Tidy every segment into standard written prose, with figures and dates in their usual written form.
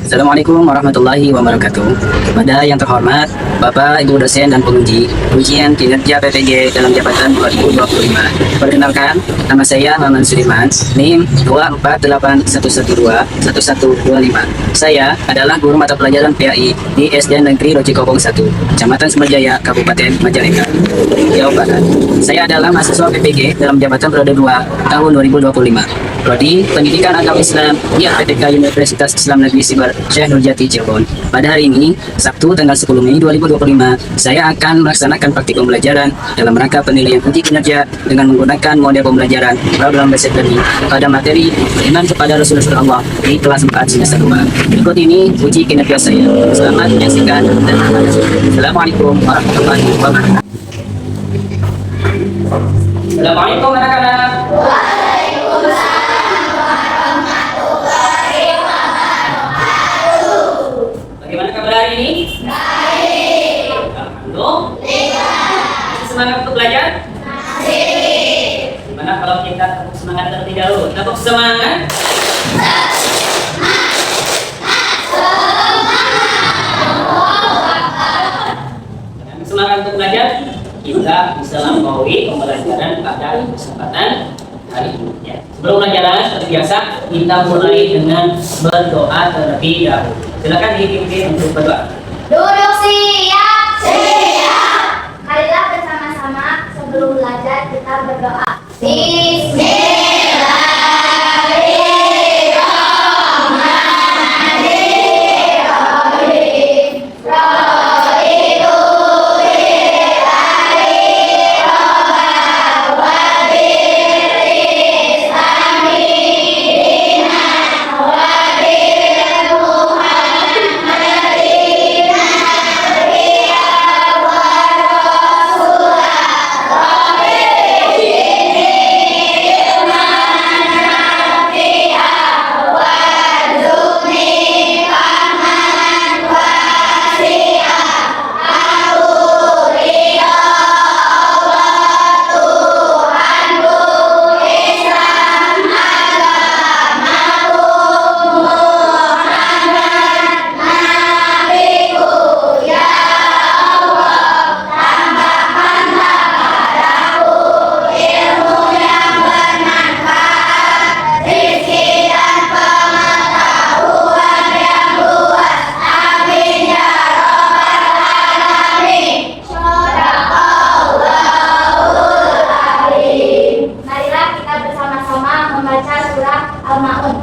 Assalamualaikum warahmatullahi wabarakatuh. Kepada yang terhormat, Bapak, Ibu dosen dan penguji ujian kinerja PPG dalam jabatan 2025. Perkenalkan, nama saya Maman Suliman, NIM 24811121125. Saya adalah guru mata pelajaran PAI di SD Negeri Rojikobong 1, Kecamatan Sumberjaya, Kabupaten Majalengka, Jawa Barat. Saya adalah mahasiswa PPG dalam jabatan periode 2 tahun 2025. Prodi Pendidikan Agama Islam di APTK Universitas Islam Negeri Sibar Syekh Nurjati Cirebon. Pada hari ini, Sabtu tanggal 10 Mei 2025, saya akan melaksanakan praktik pembelajaran dalam rangka penilaian uji kinerja dengan menggunakan model pembelajaran program basic learning pada materi iman kepada Rasulullah Allah di kelas 4 semester 2. Berikut ini uji kinerja saya. Selamat menyaksikan dan terima kasih. Assalamualaikum warahmatullahi wabarakatuh. Assalamualaikum anak-anak. Bagaimana kabar hari ini? Baik. Alhamdulillah. Semangat untuk belajar? Masih. Gimana kalau kita tepuk semangat terlebih dahulu? Tepuk semangat. Dengan semangat untuk belajar, kita bisa melampaui pembelajaran pada kesempatan hari ini. Ya. Sebelum pelajaran, seperti biasa, kita mulai dengan berdoa terlebih dahulu. Silakan dipimpin untuk berdoa. Duduk siap. Siap. Marilah bersama-sama sebelum belajar kita berdoa. Marilah kita bersama-sama membaca surah Al-Ma'un.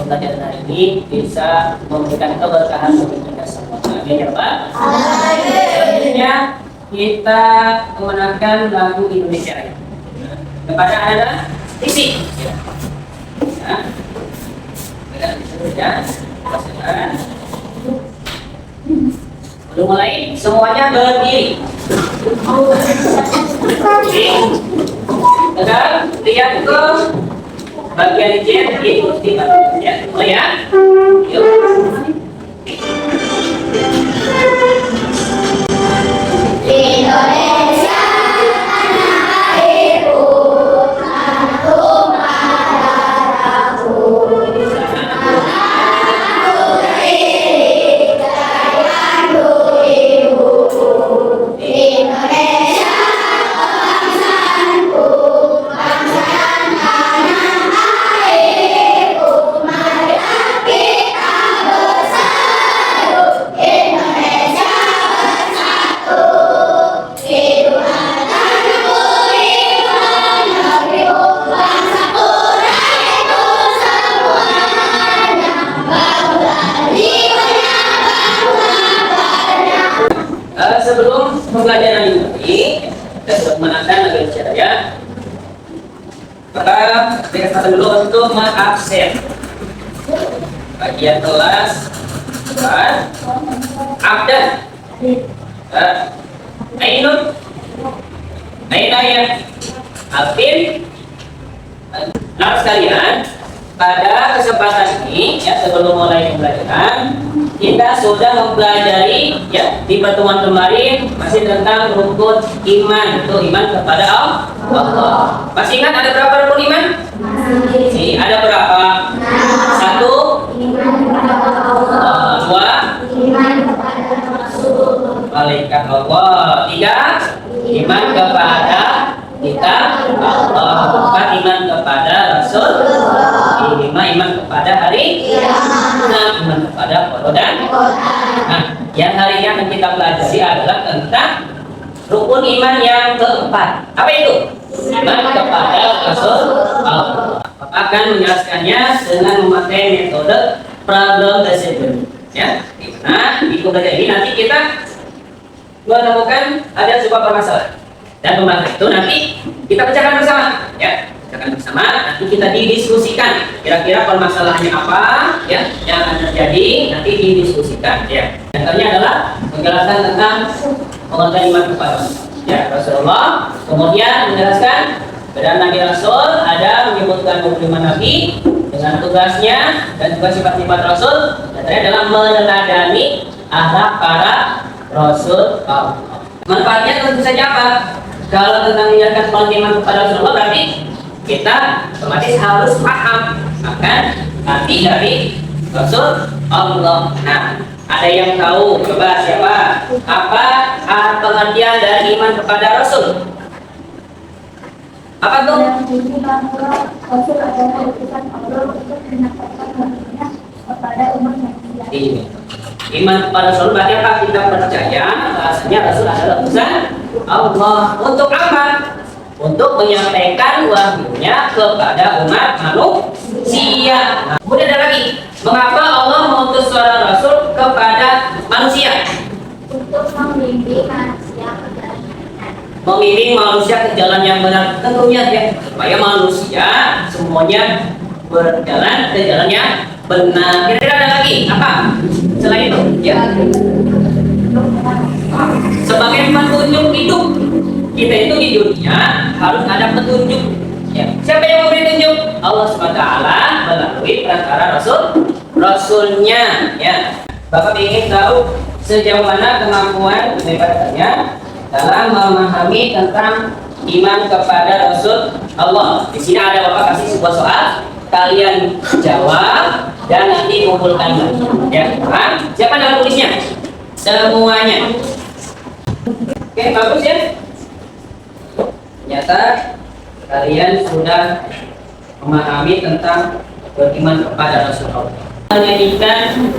Pelajaran hari ini bisa memberikan keberkahan bagi kita semua. Amin ya Pak. Selanjutnya kita memenangkan lagu Indonesia Raya. Kepada anak-anak isi. Ya. Belum mulai, semuanya berdiri. Tegar, lihat ke bagian jen, ikuti ya. Mulai ya. Yuk. Indonesia tanah airku, tanah tumpah darahku, tanahku diri, dayaku ibuku. Indonesia bangsaku, bangsa dan tanah airku. Marilah kita bersatu, Indonesia. Sebelum pembelajaran ini, kita sudah menandakan lagi bicara ya. Maka kita start dulu untuk mengabsen bagian kelas abdan. Ainun, Ainaya, Alvin. Nah sekalian, pada kesempatan ini ya sebelum mulai pembelajaran kita sudah mempelajari ya di pertemuan kemarin masih tentang rukun iman, itu iman kepada Allah. Masih ingat ada berapa rukun iman? Ini ada berapa? Satu, dua, malaikat Allah. Tiga, iman kepada kita Allah. Empat, iman kepada Rasul. Lima, iman kepada hari. Enam, iman kepada Quran. Nah, yang hari ini akan kita pelajari adalah tentang rukun iman yang keempat. Apa itu? Iman kepada Rasul Allah. Akan menjelaskannya dengan memakai metode problem assessment. Ya, nah di pembelajaran ini nanti kita menemukan ada sebuah permasalahan dan pembahasan itu nanti kita pecahkan bersama. Ya, pecahkan bersama. Nanti kita didiskusikan kira-kira permasalahannya apa ya yang akan terjadi, nanti didiskusikan. Ya, contohnya adalah penjelasan tentang pengertian iman kepada ya Rasulullah, kemudian menjelaskan keberadaan Nabi Rasul, ada menyebutkan 25 Nabi dengan tugasnya dan juga sifat-sifat Rasul, dan tadi adalah meneladani akhlak para Rasul Allah. Manfaatnya tentu saja apa? Kalau tentang menjalankan penerimaan kepada Rasulullah berarti kita otomatis harus paham akan arti dari Rasul Allah. Nah, ada yang tahu? Coba siapa? Apa pengertian dari iman kepada Rasul? Apa tuh? Rasul adalah utusan Allah untuk menyampaikan karunia kepada umat manusia. Iya. Iman kepada Rasul berarti apa? Kita percaya bahasanya Rasul adalah utusan Allah. Untuk apa? Untuk menyampaikan wahyunya kepada umat manusia. Nah, kemudian ada lagi, mengapa Allah mengutus seorang Rasul kepada manusia? Untuk membimbing manusia ke jalan yang benar. Membimbing manusia ke jalan yang benar, tentunya ya, supaya manusia semuanya berjalan ke jalan yang benar. Kira-kira ada lagi apa selain itu? Ya, sebagai petunjuk hidup kita itu di dunia harus ada petunjuk. Ya, siapa yang memberi petunjuk? Allah SWT melalui perantara Rasulnya. Ya, Bapak ingin tahu sejauh mana kemampuan daripadanya dalam memahami tentang iman kepada Rasul Allah. Di sini ada Bapak kasih sebuah soal, kalian jawab dan nanti kumpulkan ya. Siapa dalam tulisnya? Semuanya. Oke, bagus ya. Ternyata kalian sudah memahami tentang beriman kepada Rasulullah. Menyanyikan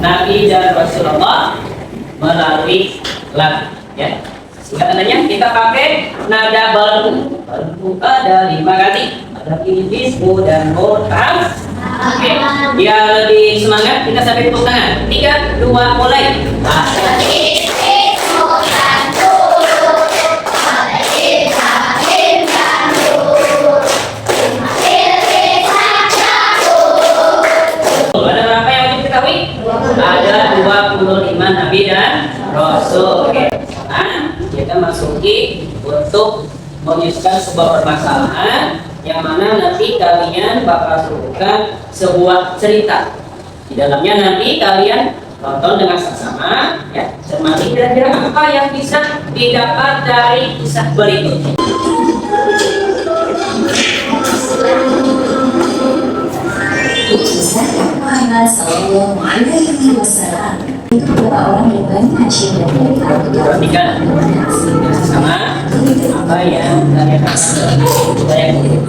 Nabi dan Rasulullah melalui lagu ya. Sehingga tandanya kita pakai nada balbu. Balbu ada 5 kali. Ada bismu dan murtam. Oke, biar lebih semangat kita sampai tepuk tangan. 3, 2, mulai. Ada berapa yang wajib diketahui? Ada 25 Nabi dan Rasul. Oke. Nah, kita masuki untuk menyusun sebuah permasalahan yang mana nanti kalian bakal suruhkan sebuah cerita. Di dalamnya nanti kalian tonton dengan seksama ya, cermati kira-kira apa yang bisa didapat dari kisah berikut. Muhammad Sallallahu Alaihi Wasallam itu adalah orang yang banyak syiar dari Perhatikan sama apa yang kalian rasakan. Saya ini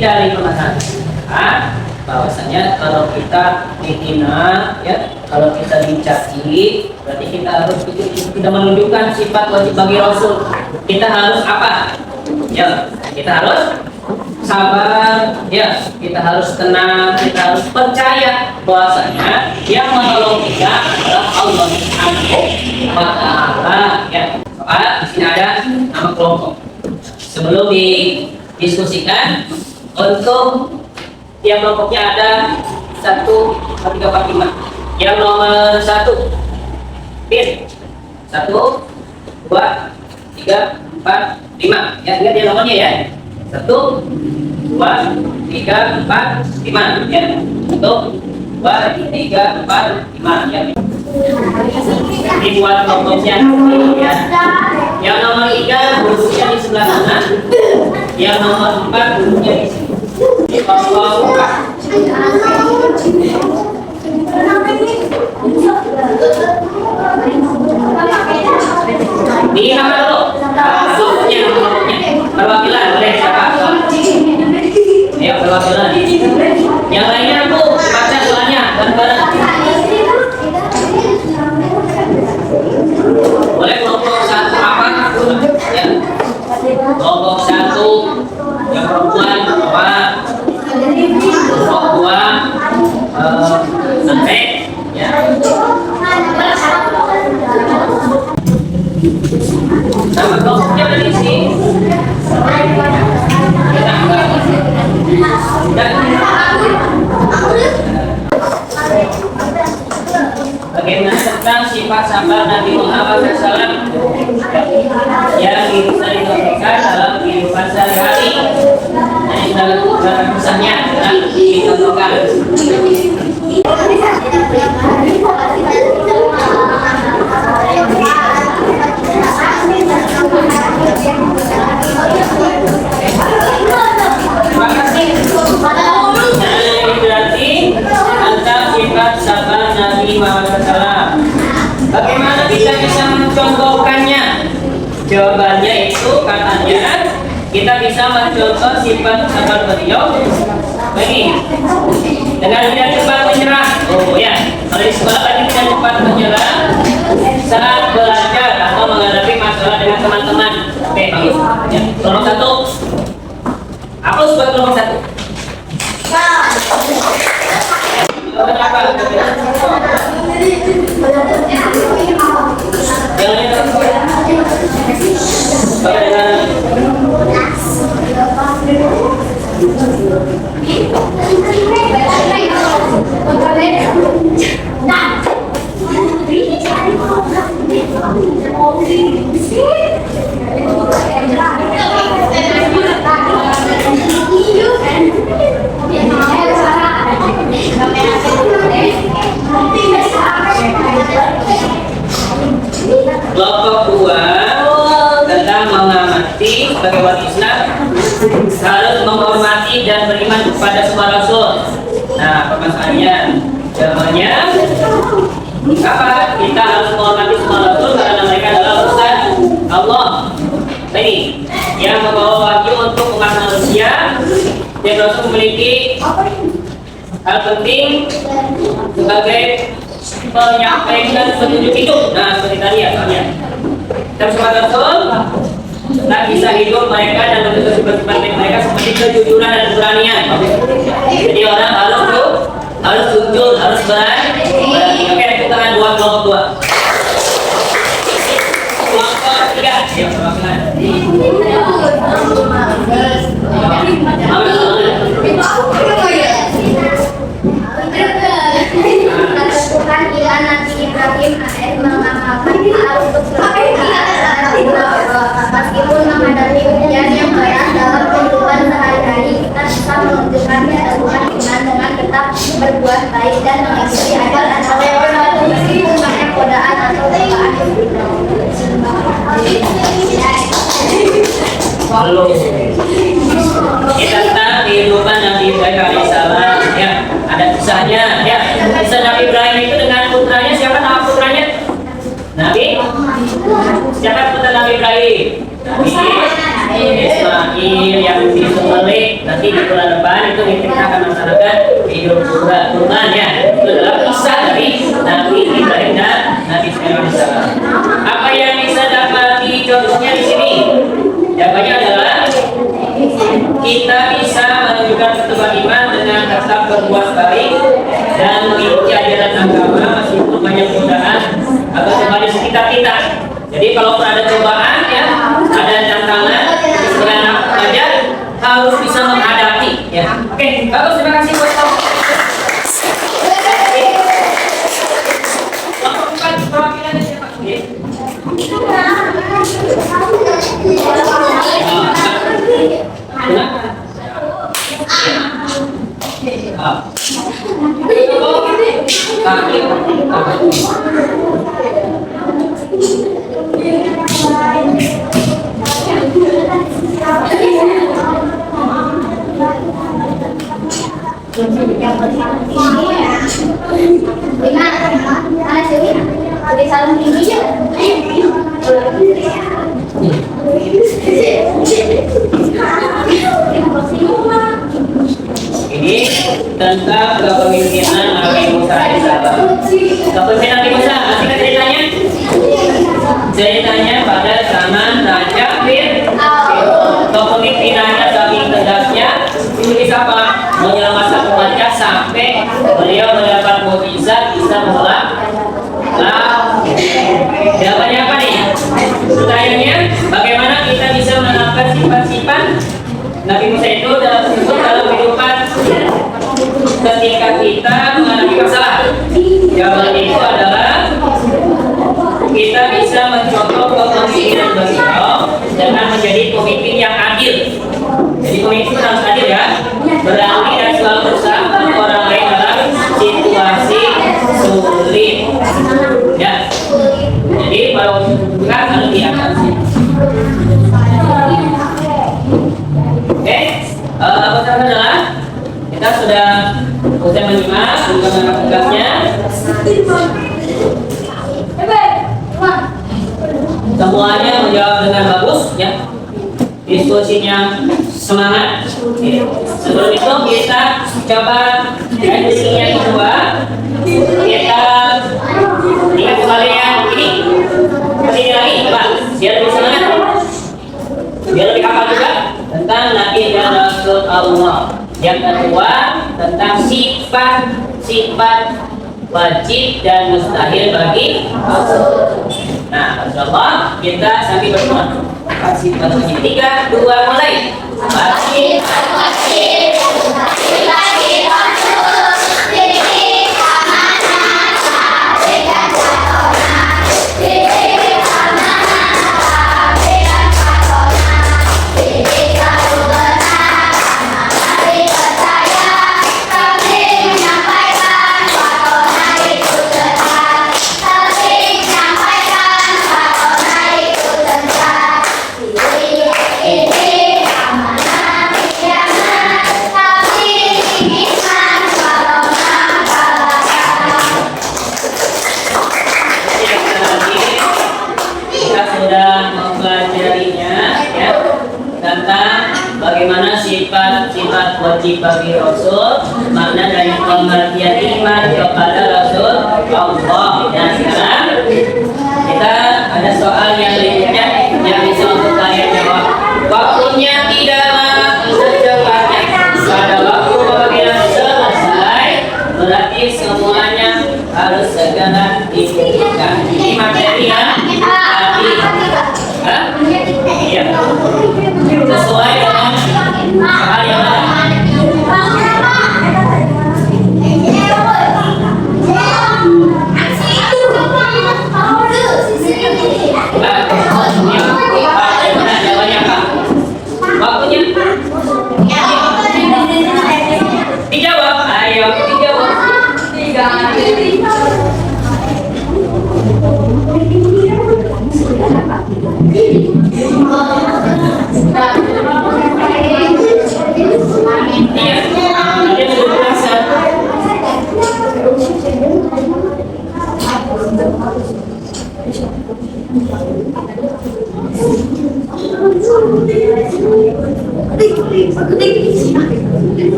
dari pemahaman bahwasanya kalau kita dihina ya Kalau kita dicaci, berarti kita harus tidak menunjukkan sifat wajib bagi Rasul. Kita harus apa? Ya, kita harus sabar, ya, kita harus tenang, kita harus percaya bahwasanya yang menolong kita adalah Allah Subhanahu wa Ta'ala. Ya, Pak, di sini ada nama kelompok. Sebelum didiskusikan, untuk tiap kelompoknya ada 1, 2, 3, 4, 5. Yang nomor 1, Pin. 1, 2, 3, 4, 5. Ya, ingat ya nomornya ya. 1, 2, 3, 4, 5. Ya. 1, 2, 3, 4, 5. Ya. Dibuat kelompoknya ya. Yang nomor 3 duduknya di sebelah sana. Yang nomor 4 duduknya di sini. Di nama dulu. Kelompoknya, perwakilan boleh siapa? Ayo perwakilan. Yang lainnya Bu, baca doanya bareng-bareng. Boleh kelompok 1 apa? Ya. Kelompok 1 yang perempuan apa? Kelompok 2 sampai ya. Sama kelompoknya ada di sini. Bagaimana tentang sifat sabar Nabi Muhammad SAW yang bisa dicontohkan dalam kehidupan sehari-hari. Ini dalam kisahnya dicontohkan. Sabar Nabi Muhammad SAW. Bagaimana kita bisa mencontohkannya? Jawabannya itu katanya kita bisa mencontoh sifat sabar beliau begini, dengan tidak cepat menyerah. Oh ya, kalau di sekolah tadi tidak cepat menyerah saat belajar atau menghadapi masalah dengan teman-teman. Oke, bagus. Ya, nomor 1. Hapus buat nomor 1. Kelompok 2 tentang mengamati sebagai umat Islam harus menghormati dan beriman kepada semua Rasul. Nah, permasalahannya jawabannya apa? Kita harus menghormati semua Rasul karena mereka adalah utusan Allah. Ini yang membawa wahyu untuk umat manusia. Dan Rasul memiliki hal penting sebagai menyampaikan petunjuk hidup. Nah, seperti tadi ya soalnya. Dan semua Rasul tak bisa hidup mereka dan bentuk sifat-sifat mereka seperti kejujuran dan keberanian. Jadi orang harus jujur, harus berani. Oke, tepuk tangan buat kelompok 2. Kelompok 3, ya perwakilan. Panggilan Nabi Ibrahim AS mengamalkan untuk meskipun menghadapi ujian yang berat dalam kehidupan sehari-hari, kita bisa menunjukkan keteguhan iman dengan tetap berbuat baik dan mengikuti ajaran Allah meskipun banyak godaan atau cobaan. Lalu kita tentang kehidupan Nabi Ibrahim alaihissalam ya, ada kisahnya ya. Kisah Nabi Ibrahim itu dengan putranya, siapa nama putranya? Nabi? Siapa putra Nabi Ibrahim? Nabi Ismail yang disembelih. Nanti di bulan depan itu kita akan melaksanakan hidup kurban ya. Itu adalah kisah dari Nabi Ibrahim dan Nabi Sulaiman alaihissalam. Apa yang bisa dapat dicontohnya di sini? Jawabannya adalah kita bisa menunjukkan keteguhan iman dengan tetap berbuat baik dan mengikuti ajaran agama meskipun banyak godaan atau cobaan di sekitar kita. Jadi kalau ada cobaan ya, ada tantangan, istilah anak belajar harus bisa menghadapi ya. Oke, bagus, terima kasih buat kamu. Perwakilan dari siapa? Ini tentang kepemimpinan Nabi Musa alaihissalam. Kepemimpinan Nabi Musa, masih kan ceritanya? Ceritanya pada zaman Raja Fir'aun. Kepemimpinannya saking tegasnya, itu bisa apa? Menyelamatkan umatnya sampai beliau mendapat mukjizat bisa menolak laut. Jawabannya apa nih? Pertanyaannya, bagaimana kita bisa menangkap sifat-sifat Nabi Musa itu dalam kehidupan ketika kita mengalami masalah? Jawabannya itu adalah kita bisa mencontoh kepemimpinan beliau dengan menjadi pemimpin yang adil. Jadi pemimpin harus adil ya, berani dan selalu berusaha untuk orang lain dalam situasi sulit. Ya. Jadi kalau bukan harus diatasi. Oke, pertama adalah kita sudah usai menyimak tentang tugasnya. Semuanya menjawab dengan bagus ya. Diskusinya semangat. Sebelum itu kita coba diskusinya kedua. Kita ingat kembali yang ini. Kesini lagi, Pak. Biar lebih semangat. Biar lebih hafal juga tentang Nabi dan Rasul Allah. Yang kedua tentang sifat wajib dan mustahil bagi Rasul. Nah, insyaallah kita sambil berdoa. Sifat wajib 3, 2, mulai. Wajib bagi Rasul. Bagaimana sifat wajib bagi Rasul, makna dari pengertian iman kepada Rasul Allah. Dan sekarang kita ada soal yang berikutnya yang bisa untuk kalian jawab. Waktunya tidaklah secepatnya. Pada waktu pembagian selesai, berarti semuanya harus segera diberikan. Ini materi yang tadi. Iya. Sesuai dengan hal yang ada. Waktunya dijawab. Ayo dijawab. Iya.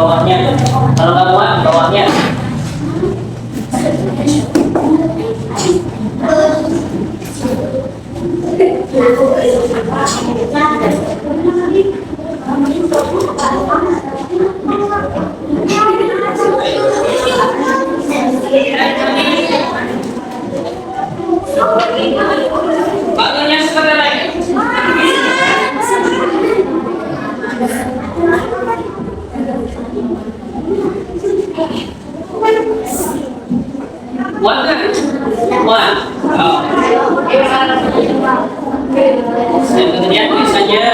bawahnya. Kalau nggak muat, di bawahnya. Panggilnya sebentar lagi. Muat kan? Muat. Oh. Lihat tulisannya.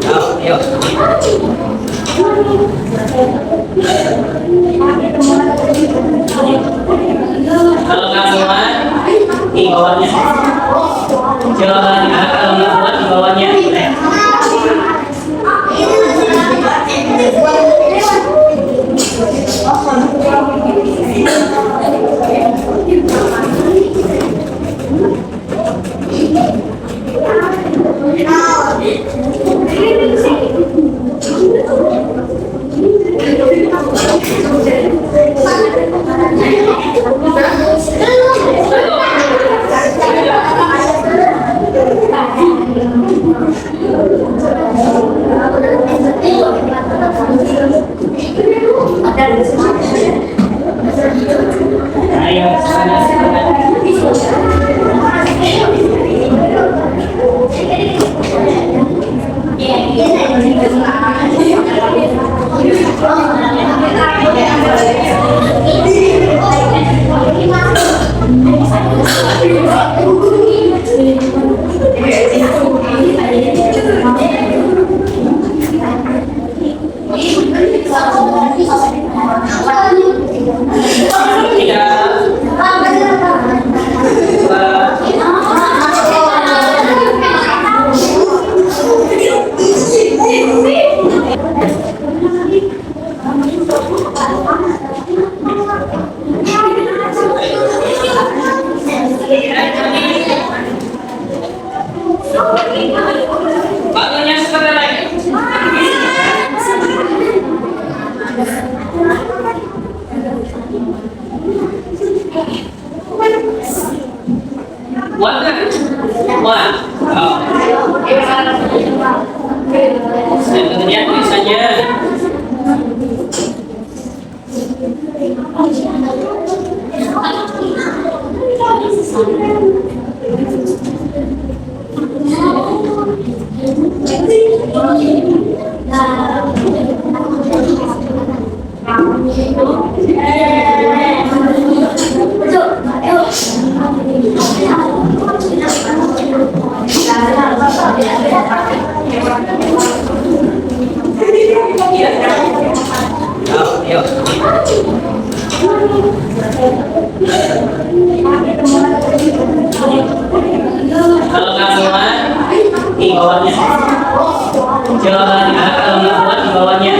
Oh, yuk. Kalau nggak muat, di bawahnya. Silakan kalau nggak muat di bawahnya. Ayo, sana. Panggilnya sebentar lagi. Muat kan? Muat. Oh. Lihat tulisannya. Oh, yuk. Kalau nggak muat, di bawahnya. Silakan kalau nggak muat di bawahnya.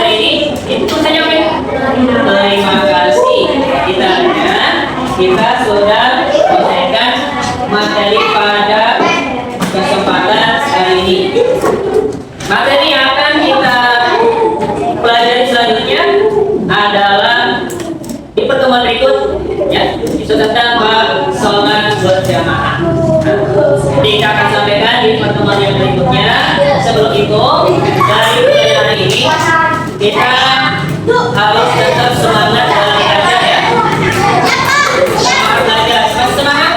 hari ini itu saja. Terima kasih. Kita sudah menyelesaikan materi pada kesempatan hari ini. Materi yang akan kita pelajari selanjutnya adalah di pertemuan berikut, ya, itu tentang bab sholat berjamaah. Kita akan sampaikan di pertemuan yang berikutnya. Sebelum itu, dari pelajaran ini kita harus tetap semangat dalam belajar, ya. Semangat belajar, semangat.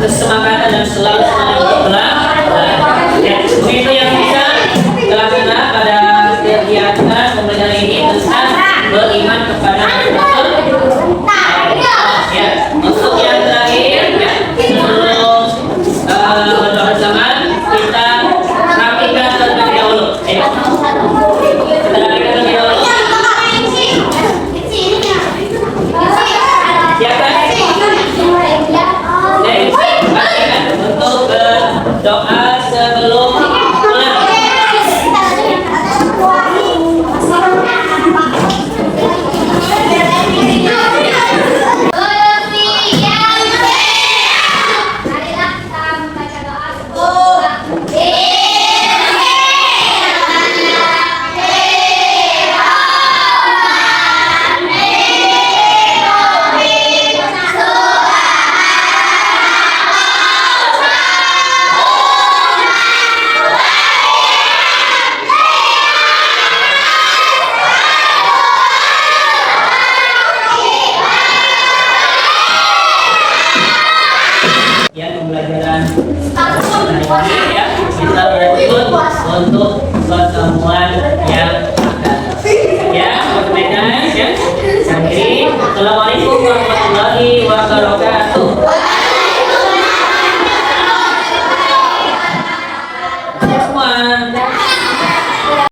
Kesemangatan dan selalu semangat untuk belajar. Ya, begitu yang bisa dilaksanakan pada kegiatan pembelajaran ini tentang beriman kepada Rasul. Ya, untuk yang terakhir, ya, sebelum berdoa zaman kita rapikan terlebih dahulu. Kita rapikan terlebih dahulu. Siapa? Untuk berdoa sebelum pulang. Ya, pembelajaran hari ini, ya, kita lanjut untuk pertemuan yang akan, ya, sampaikan, ya. Assalamualaikum warahmatullahi wabarakatuh.